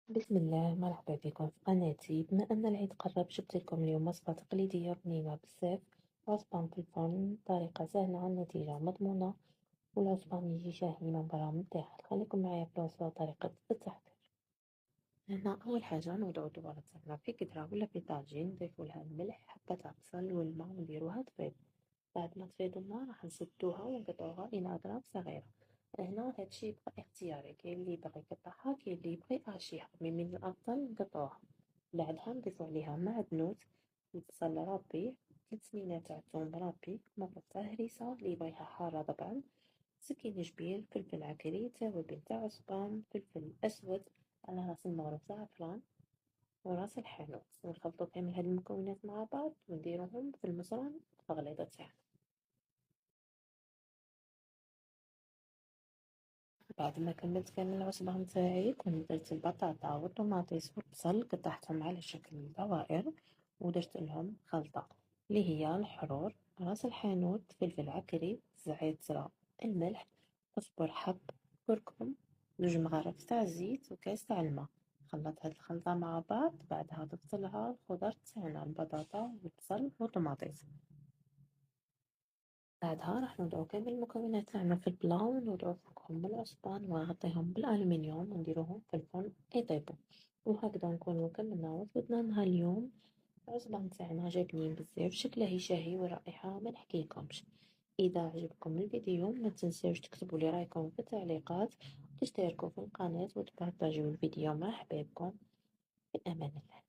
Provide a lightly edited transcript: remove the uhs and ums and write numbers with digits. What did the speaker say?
بسم الله، مرحبا بكم في قناتي. بما أن العيد قرب جبت لكم اليوم وصفة تقليدية بنينة بزاف. عصبان في الفرن بطريقة سهلة، النتيجة مضمونة، والعصبان يجي شاهي من برا متاح. خليكم معايا في الوصفة وطريقة التحضير. هنا أول حاجة نوضعو الدبارة تاعنا في قدرة ولا في طاجين، نضيفولها الملح، حبة عسل والما، ونديروها تفيض. بعد ما تفيض لنا راح نسدوها ونقطعوها إلى أضراب صغيرة. هنا هادشي يبقى اختياري، كاين اللي يبغي يقطعها، كاين اللي يبغي يحشيها، من الأفضل نقطعوها. بعدها نضيفو عليها معدنوس، البصل رابي، 3 سنينات تاع الثوم رابي، مرة تاع هريسة اللي يبغيها حارة طبعا، سكين جبير، فلفل عكري، توابل تاع عصبان، فلفل أسود، على راس المغرب زعفران، وراس الحانوت. ونخلطو كامل هاد المكونات مع بعض ونديروهم في المصران التغليظة تاعنا. بعد ما كملت كامل العصبة نتاعي، كنت درت البطاطا والطوماطيس والبصل، قطعتهم على شكل دوائر، ودرت لهم خلطة اللي هي الحرور، راس الحانوت، فلفل عكري، زعيت زرا، الملح، كزبر حب، كركم، 2 مغارف تاع الزيت، وكاس تاع الماء. خلط هاد الخلطة مع بعض، بعدها ضفت لها الخضر تاعنا، البطاطا والبصل والطوماطيس. بعدها راح نوضعو كامل المكونات تاعنا في البلا، ونوضعو فوقهم العصبان ونغطيهم بالألمنيوم ونديروهم في الفرن يطيبو. وهكذا نكونو كملنا وصفتنا نهار اليوم. العصبان تاعنا جا بنين بزاف، شكله يشهي والرائحة ما نحكيلكمش. إذا عجبكم الفيديو ما تنساوش تكتبولي رايكم في التعليقات، وتشتركوا في القناة وتبارطاجيو الفيديو مع حبايبكم. في أمان الله.